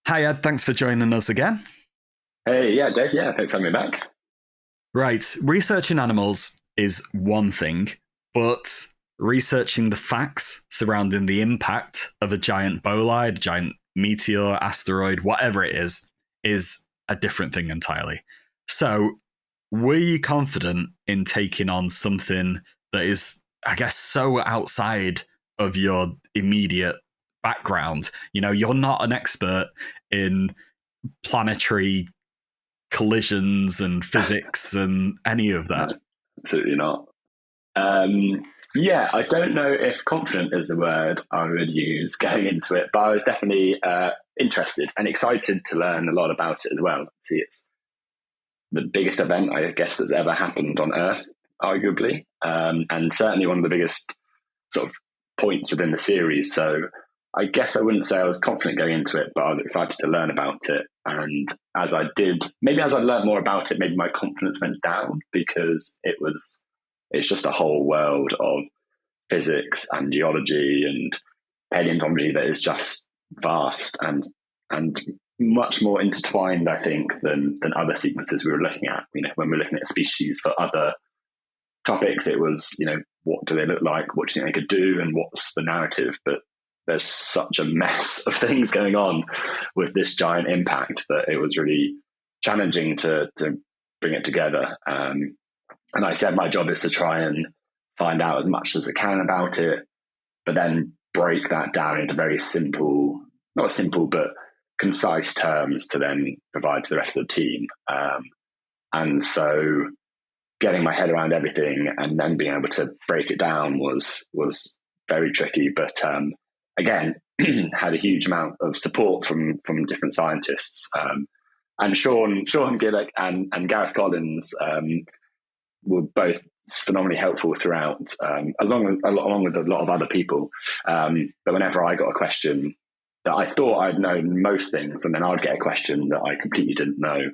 Hi, Ed. Thanks for joining us again. Hey, yeah, Dave, yeah, thanks for having me back. Right. Researching animals is one thing, but researching the facts surrounding the impact of a giant bolide, giant meteor, asteroid, whatever it is a different thing entirely. So, were you confident in taking on something that is, I guess, so outside of your immediate background? You know, you're not an expert in planetary collisions and physics and any of No, that. absolutely not. Yeah, I don't know if confident is the word I would use going into it, but I was definitely interested and excited to learn a lot about it as well. See, it's the biggest event, I guess, that's ever happened on Earth, arguably, and certainly one of the biggest sort of points within the series. So I guess I wouldn't say I was confident going into it, but I was excited to learn about it. And as I did, maybe as I learned more about it, maybe my confidence went down because it's just a whole world of physics and geology and paleontology that is just vast and much more intertwined, I think, than other sequences we were looking at. You know, when we're looking at species for other topics, it was, you know, what do they look like? What do you think they could do? And what's the narrative? But there's such a mess of things going on with this giant impact that it was really challenging to bring it together. And I said my job is to try and find out as much as I can about it, but then break that down into very simple, not simple, but concise terms to then provide to the rest of the team. And so getting my head around everything and then being able to break it down was very tricky. But again, had a huge amount of support from different scientists. And Sean Gillick and Gareth Collins were both phenomenally helpful throughout, along with a lot of other people. But whenever I got a question that I thought I'd known most things, and then I'd get a question that I completely didn't know,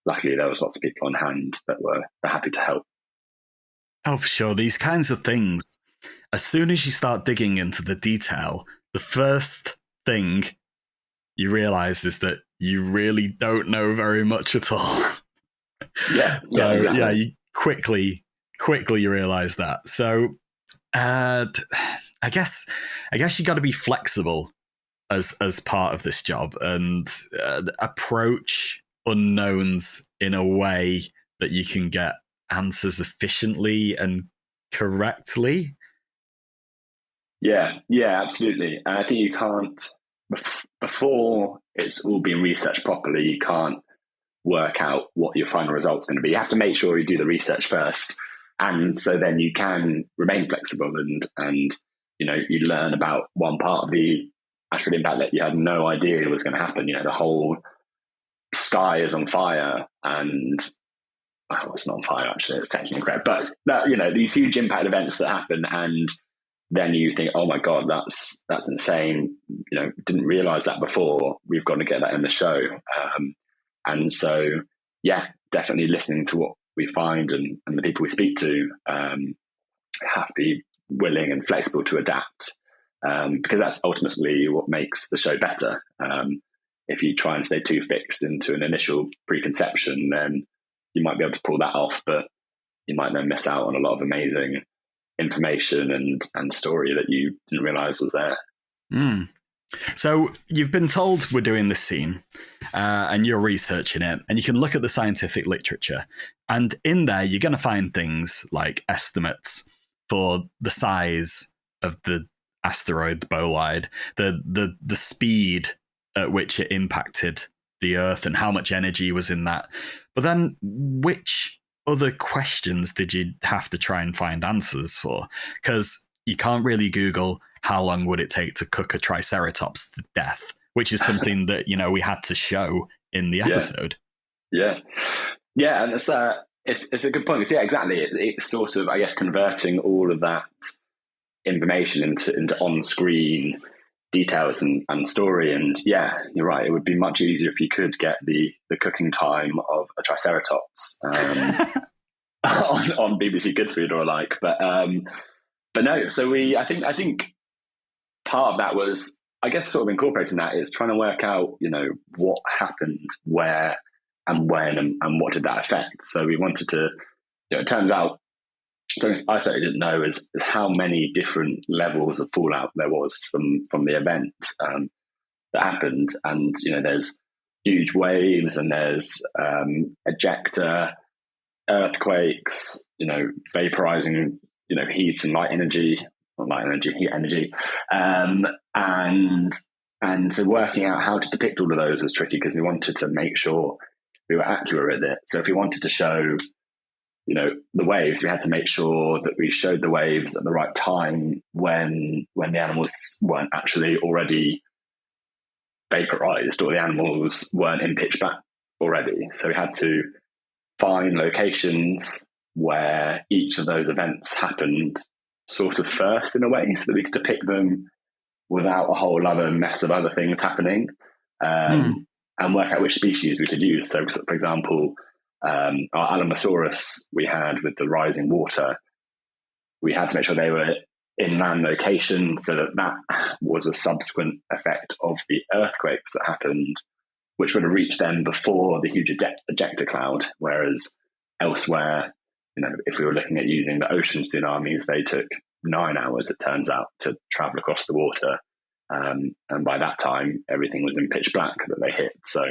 luckily there was lots of people on hand that were happy to help. Oh, for sure. These kinds of things, as soon as you start digging into the detail, the first thing you realize is that you really don't know very much at all. Exactly. You quickly realize that. So I guess you got to be flexible as part of this job and approach unknowns in a way that you can get answers efficiently and correctly. Yeah, absolutely. And I think you can't, before it's all been researched properly, you can't work out what your final result's going to be. You have to make sure you do the research first. And so then you can remain flexible and you know, you learn about one part of the asteroid impact that you had no idea was going to happen. You know, the whole sky is on fire and it's not on fire, actually, it's technically incorrect. But that, you know, these huge impact events that happen, and then you think, oh my God, that's insane. You know, didn't realize that before. We've got to get that in the show. And so, yeah, definitely listening to what we find and the people we speak to have to be willing and flexible to adapt, because that's ultimately what makes the show better. If you try and stay too fixed into an initial preconception, then you might be able to pull that off, but you might then miss out on a lot of amazing information and story that you didn't realize was there. So you've been told we're doing this scene and you're researching it, and you can look at the scientific literature, and in there you're going to find things like estimates for the size of the asteroid, the bolide, the speed at which it impacted the Earth and how much energy was in that. But then which other questions did you have to try and find answers for? Because you can't really Google how long would it take to cook a Triceratops to death, which is something that, you know, we had to show in the episode. Yeah, and it's a good point. Because, yeah, exactly. It's sort of, I guess, converting all of that information into on-screen details and story. And yeah, you're right. It would be much easier if you could get the cooking time of a Triceratops on BBC Good Food or like. But no. So I think part of that was I guess sort of incorporating that is trying to work out, what happened, where and when, and what did that affect. So we wanted to, it turns out, something I certainly didn't know is how many different levels of fallout there was from the event that happened. And, there's huge waves, and there's ejecta, earthquakes, vaporizing, heat and light energy, not light energy, heat energy. And so working out how to depict all of those was tricky, because we wanted to make sure we were accurate with it. So if we wanted to show, the waves, we had to make sure that we showed the waves at the right time when the animals weren't actually already vaporized, or the animals weren't in pitch black already. So we had to find locations where each of those events happened sort of first, in a way, so that we could depict them without a whole other mess of other things happening, and work out which species we could use. So, for example, our Alamosaurus we had with the rising water, we had to make sure they were inland location, so that was a subsequent effect of the earthquakes that happened, which would have reached them before the huge ejecta cloud. Whereas elsewhere, if we were looking at using the ocean tsunamis, they took 9 hours, it turns out, to travel across the water. And by that time, everything was in pitch black that they hit. So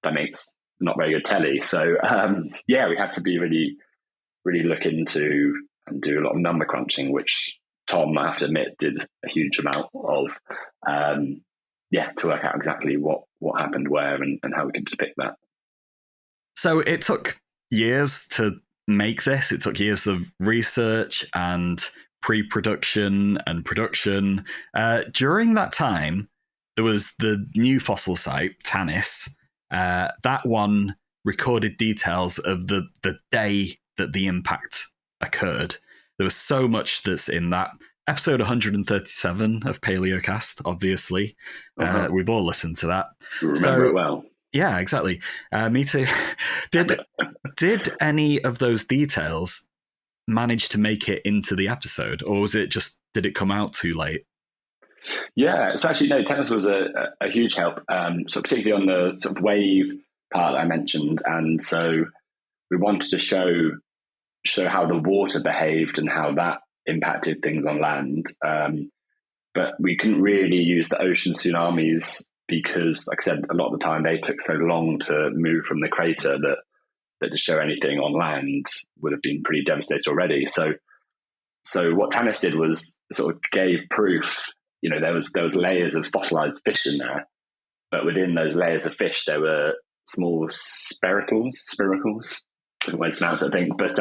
that makes not very good telly. So we had to be really, really look into and do a lot of number crunching, which Tom, I have to admit, did a huge amount of, to work out exactly what happened where and how we could depict that. So it took years to make this. It took years of research and pre-production and production. During that time, there was the new fossil site, Tanis. That one recorded details of the day that the impact occurred. There was so much that's in that. Episode 137 of Paleocast, obviously. We've all listened to that. You remember it well. Yeah, exactly. Me too. Did any of those details manage to make it into the episode, or was it just, did it come out too late? Yeah, so actually, no, tennis was a huge help. So particularly on the sort of wave part that I mentioned, and so we wanted to show how the water behaved and how that impacted things on land. But we couldn't really use the ocean tsunamis because, like I said, a lot of the time they took so long to move from the crater that to show anything on land would have been pretty devastated already. So what Tanis did was sort of gave proof. There was layers of fossilized fish in there, but within those layers of fish there were small spiracles. Ways to pronounce it, I think, but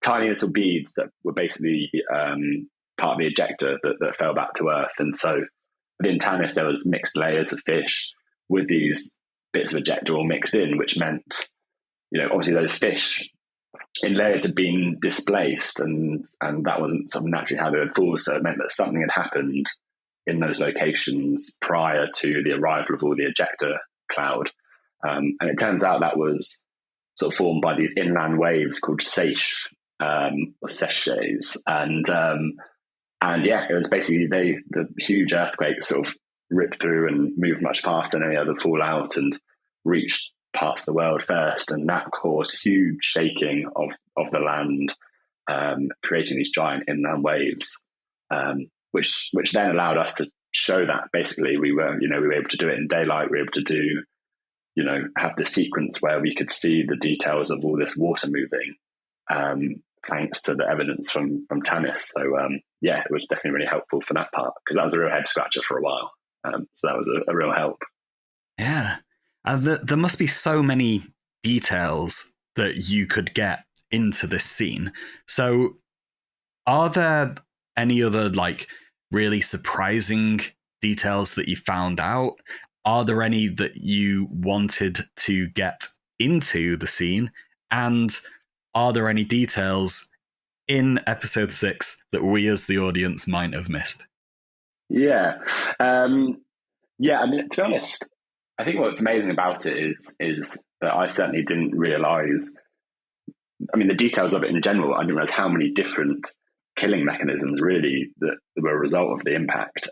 tiny little beads that were basically part of the ejecta that fell back to Earth. And so within Tanis, there was mixed layers of fish with these bits of ejecta all mixed in, which meant, obviously those fish in layers had been displaced, and that wasn't sort of naturally how they would fall. So it meant that something had happened in those locations prior to the arrival of all the ejecta cloud. And it turns out that was sort of formed by these inland waves called seiche, or seiches. And it was basically the huge earthquakes sort of ripped through and moved much faster than any other fallout and reached past the world first. And that caused huge shaking of the land, creating these giant inland waves, which then allowed us to show that basically we were able to do it in daylight. We were able to do, have the sequence where we could see the details of all this water moving, thanks to the evidence from Tanis. So it was definitely really helpful for that part, because that was a real head scratcher for a while. So that was a real help. Yeah. There must be so many details that you could get into this scene. So are there any other really surprising details that you found out? Are there any that you wanted to get into the scene? And are there any details in episode 6 that we as the audience might have missed? Yeah. I mean, to be honest, I think what's amazing about it is that I certainly didn't realise, the details of it in general, I didn't realise how many different killing mechanisms really that were a result of the impact.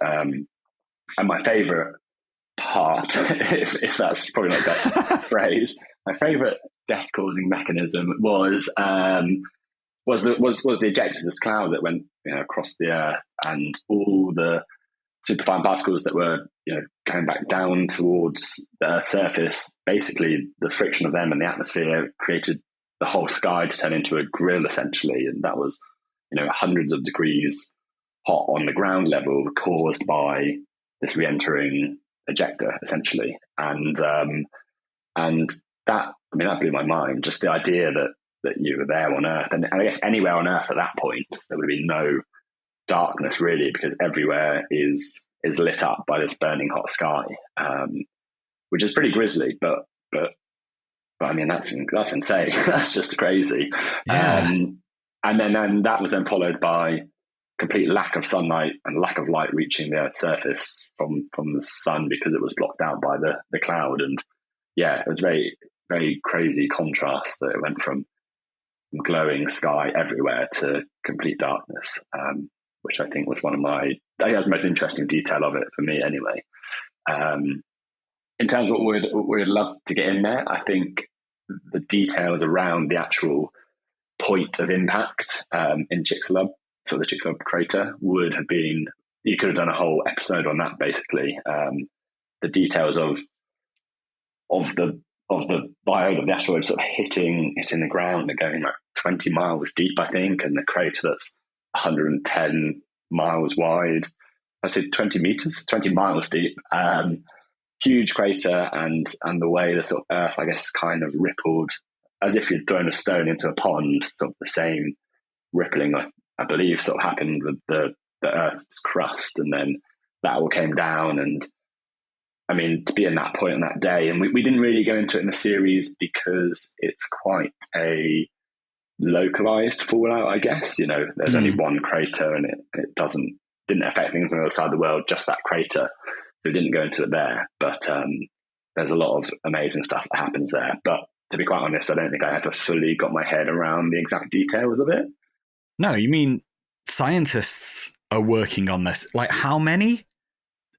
And my favourite part, if that's probably not the best phrase, my favourite death-causing mechanism was the ejectionist cloud that went across the Earth, and all the superfine particles that were going back down towards the Earth's surface. Basically, the friction of them and the atmosphere created the whole sky to turn into a grill, essentially, and that was hundreds of degrees hot on the ground level, caused by this re-entering ejector, essentially. And that blew my mind. Just the idea that you were there on Earth, and I guess anywhere on Earth at that point, there would be no darkness really, because everywhere is lit up by this burning hot sky, which is pretty grisly. But I mean, that's insane. That's just crazy. Yeah. And that was then followed by complete lack of sunlight and lack of light reaching the Earth's surface from the sun, because it was blocked out by the cloud. And yeah, it was very, very crazy contrast that it went from glowing sky everywhere to complete darkness, which I think was I think that's the most interesting detail of it for me anyway. In terms of what we'd love to get in there, I think the details around the actual point of impact in Chicxulub, so the Chicxulub crater, would have been, you could have done a whole episode on that, basically. The details of the biome of the asteroid sort of hitting the ground and going like 20 miles deep, I think, and the crater that's 110 miles wide. I said 20 miles deep. Huge crater, and the way the sort of Earth, I guess, kind of rippled as if you'd thrown a stone into a pond. Sort of the same rippling, I believe, sort of happened with the Earth's crust, and then that all came down. And I mean, to be in that point on that day, and we didn't really go into it in the series because it's quite a localized fallout, I guess. There's only one crater, and it didn't affect things on the other side of the world, just that crater. So we didn't go into it there, but there's a lot of amazing stuff that happens there. But to be quite honest, I don't think I ever fully got my head around the exact details of it. No, you mean scientists are working on this? Like how many?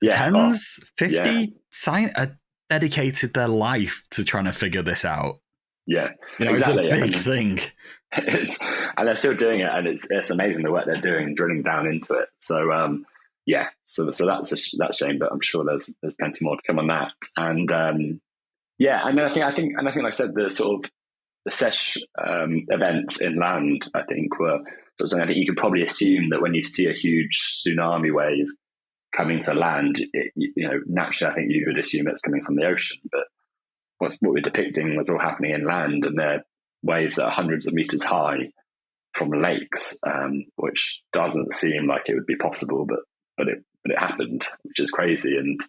Yeah, Tens? 50? Scientists dedicated their life to trying to figure this out. Yeah, exactly. It's a big thing. And they're still doing it, and it's amazing the work they're doing, drilling down into it. So so that's a shame, but I'm sure there's plenty more to come on that. And and then I think like I said, the sort of the SESH events inland, I think, were sort of something. I think you could probably assume that when you see a huge tsunami wave coming to land, naturally, I think you would assume it's coming from the ocean. But what we're depicting was all happening inland, and they're waves that are hundreds of meters high from lakes, which doesn't seem like it would be possible, but it happened, which is crazy. And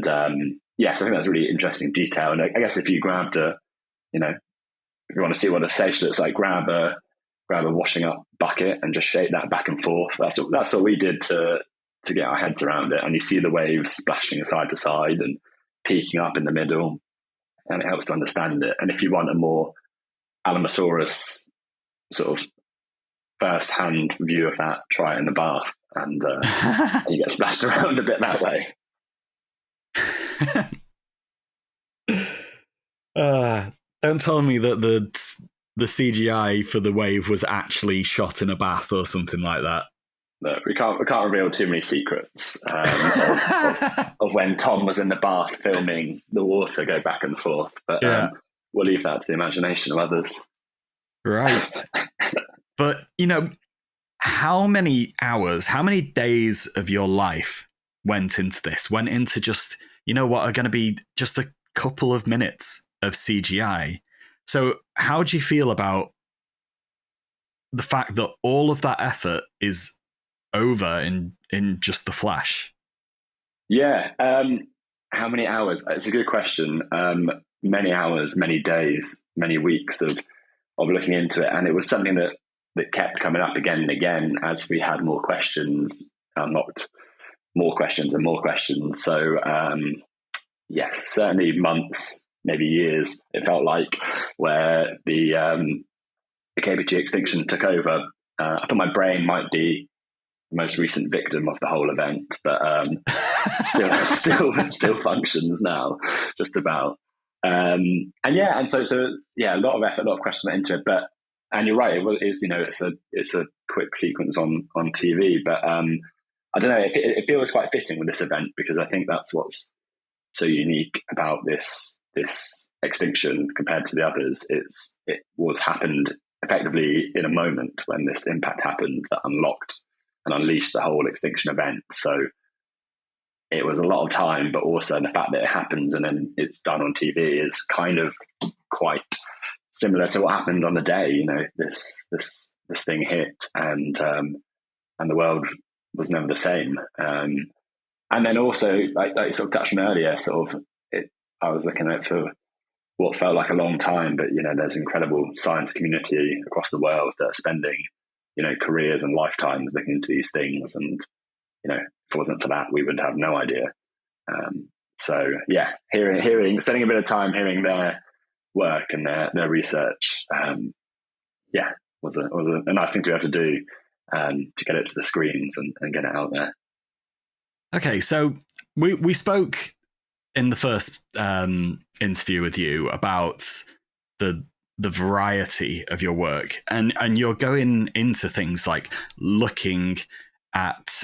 so I think that's a really interesting detail. And I guess if you grabbed if you want to see what a sage looks like, grab a washing up bucket and just shake that back and forth. That's what we did to get our heads around it. And you see the waves splashing side to side and peaking up in the middle, and it helps to understand it. And if you want a more Alamosaurus sort of first-hand view of that, try it in the bath, and you get splashed around a bit that way. Don't tell me that the CGI for the wave was actually shot in a bath or something like that. No, we can't reveal too many secrets of when Tom was in the bath filming the water go back and forth. But we'll leave that to the imagination of others. Right. But, how many hours, how many days of your life went into this? Went into just, what are going to be just a couple of minutes of CGI. So how do you feel about the fact that all of that effort is over in just the flash? Yeah. How many hours? It's a good question. Many hours, many days, many weeks of looking into it. And it was something that kept coming up again and again as we had more questions, unlocked more questions and more questions. So yes, certainly months, maybe years, it felt like, where the KBG extinction took over. I thought my brain might be most recent victim of the whole event, but still functions now, just about. And so a lot of effort, a lot of questions went into it. But and you're right, it is, it's a quick sequence on TV, but I don't know, it feels quite fitting with this event, because I think that's what's so unique about this extinction compared to the others. It was happened effectively in a moment when this impact happened that unlocked and unleashed the whole extinction event. So it was a lot of time, but also the fact that it happens and then it's done on TV is kind of quite similar to what happened on the day. This thing hit, and the world was never the same. And then also, like you sort of touched on earlier, I was looking at it for what felt like a long time, but there's incredible science community across the world that are spending careers and lifetimes looking into these things, and if it wasn't for that, we would have no idea. So yeah, spending a bit of time hearing their work and their research, was a nice thing to be able to do, to get it to the screens and get it out there. Okay, so we spoke in the first interview with you about the variety of your work, and you're going into things like looking at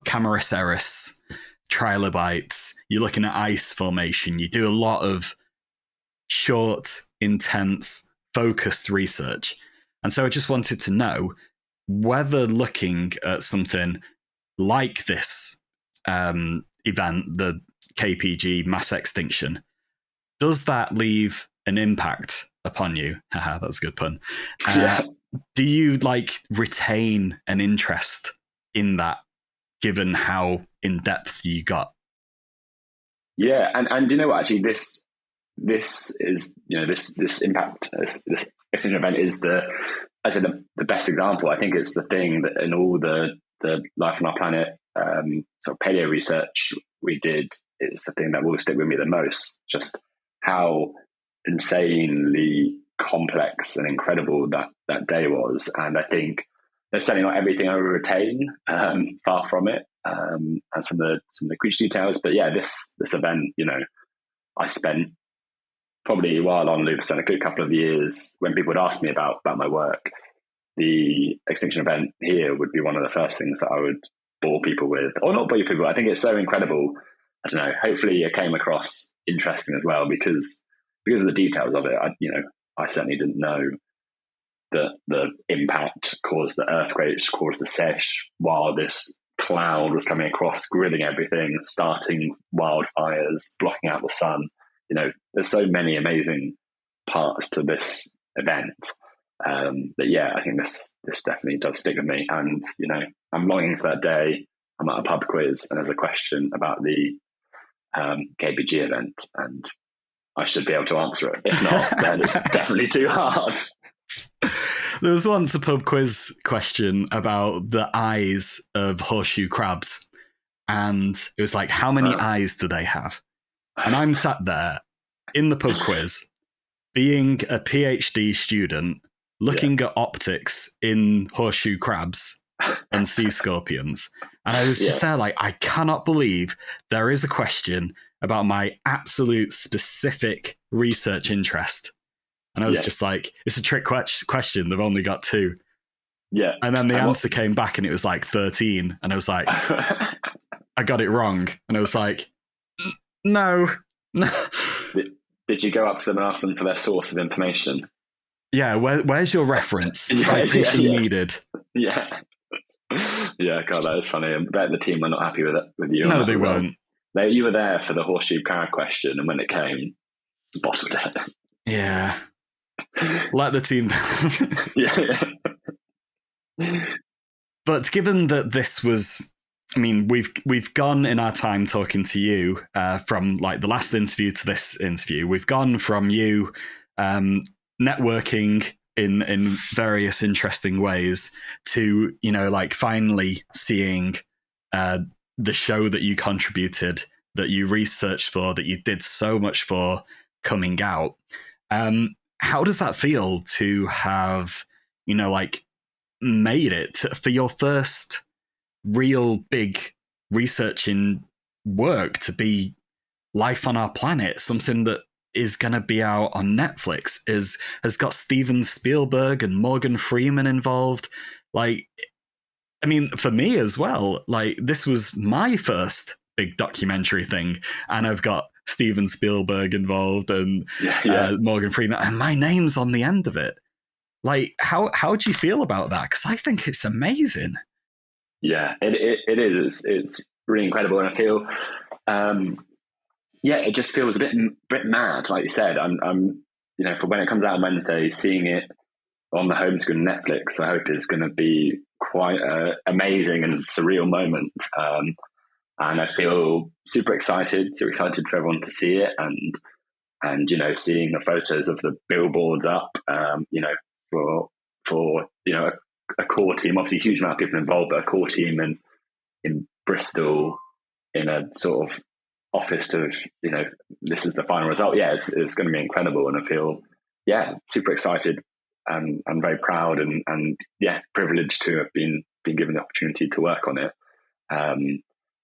Camaraceris, trilobites, you're looking at ice formation, you do a lot of short, intense, focused research. And so I just wanted to know whether looking at something like this event, the KPG mass extinction, does that leave an impact upon you? Haha, that's a good pun. Do you retain an interest in that, given how in depth you got? Yeah, and you know what? Actually, this is this impact, this extinction event is the best example. I think it's the thing that in all the life on our planet sort of paleo research we did, it's the thing that will stick with me the most. Just how insanely complex and incredible that day was. And I think there's certainly not everything I would retain, far from it, and some of the creature details. But yeah, this event, I spent probably, while on Lupus, a good couple of years when people would ask me about my work. The extinction event here would be one of the first things that I would bore people with, or not bore people. I think it's so incredible. I don't know. Hopefully, it came across interesting as well, because of the details of it. I certainly didn't know that the impact caused the earthquakes, caused the sesh, while this cloud was coming across, grilling everything, starting wildfires, blocking out the sun. There's so many amazing parts to this event. But yeah, I think this definitely does stick with me, and I'm longing for that day. I'm at a pub quiz and there's a question about the KPG event, and I should be able to answer it. If not, then it's definitely too hard. There was once a pub quiz question about the eyes of horseshoe crabs, and it was like, how many eyes do they have? And I'm sat there in the pub quiz, being a PhD student, looking at optics in horseshoe crabs and sea scorpions. And I was just there I cannot believe there is a question about my absolute specific research interest. And I was just like, it's a trick question. They've only got 2. Yeah. And then the answer came back and it was 13. And I was like, I got it wrong. And I was like, no. Did you go up to them and ask them for their source of information? Yeah, where's your reference? Citation needed. Yeah. Yeah, God, that is funny. I bet the team were not happy with you. No, they won't. You were there for the horseshoe crab question, and when it came, bottled it. Yeah. Let the team Yeah. But given that this was, we've gone in our time talking to you from the last interview to this interview. We've gone from you networking in various interesting ways to finally seeing the show that you contributed, that you researched for, that you did so much for, coming out. How does that feel to have made it for your first real big researching work to be life on our planet, something that is going to be out on Netflix, has got Steven Spielberg and Morgan Freeman involved. Like, I mean, for me as well, like, this was my first big documentary thing, and I've got Steven Spielberg involved and Morgan Freeman, and my name's on the end of it. Like, how do you feel about that? Because I think it's amazing. Yeah, it is. It's really incredible, and I feel, it just feels a bit mad, like you said. I'm for when it comes out on Wednesday, seeing it on the home screen of Netflix, I hope is going to be quite an amazing and surreal moment. And I feel super excited for everyone to see it, and seeing the photos of the billboards up, for a core team, obviously a huge amount of people involved, but a core team in Bristol, in a sort of office of, this is the final result. Yeah, it's going to be incredible, and I feel super excited and very proud and privileged to have been given the opportunity to work on it.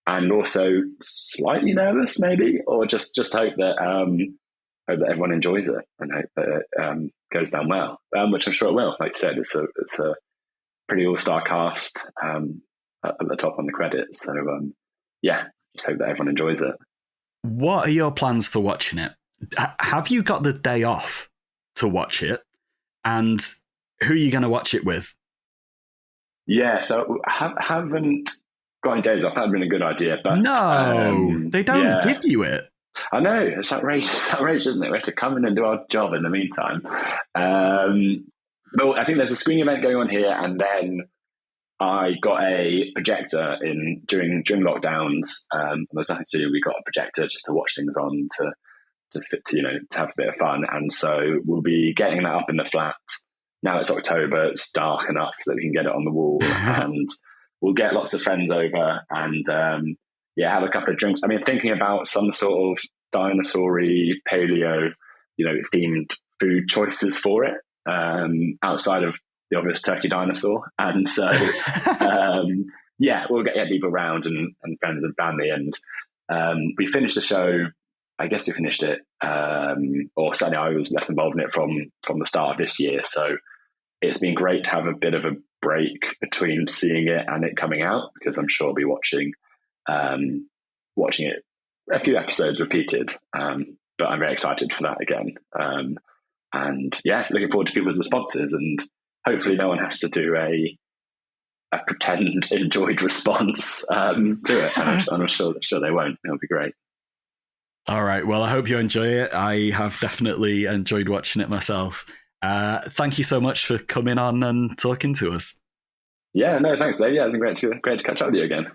And also slightly nervous, maybe, or just hope that everyone enjoys it, and hope that it goes down well, which I'm sure it will. Like you said, it's a pretty all-star cast at the top on the credits. So just hope that everyone enjoys it. What are your plans for watching it? Have you got the day off to watch it? And who are you going to watch it with? Yeah, so haven't got any days off. That would have been a good idea. But no, they don't give you it. I know, it's outrageous, isn't it? We have to come in and do our job in the meantime. But I think there's a screening event going on here, and then I got a projector during lockdowns. There's nothing to do. We got a projector just to watch things on, to have a bit of fun. And so we'll be getting that up in the flat. Now it's October, it's dark enough so that we can get it on the wall, and we'll get lots of friends over and have a couple of drinks. I mean, thinking about some sort of dinosaur-y, paleo, themed food choices for it, outside of the obvious turkey dinosaur. And so, we'll get people around and friends and family. And we finished the show. I guess we finished it, or certainly I was less involved in it from the start of this year. So it's been great to have a bit of a break between seeing it and it coming out, because I'm sure I'll be watching it a few episodes repeated. But I'm very excited for that again. And looking forward to people's responses, and hopefully no one has to do a pretend enjoyed response to it. And I'm sure they won't. It'll be great. All right. Well, I hope you enjoy it. I have definitely enjoyed watching it myself. Thank you so much for coming on and talking to us. Yeah, no, thanks, Dave. Yeah, it's been great to catch up with you again.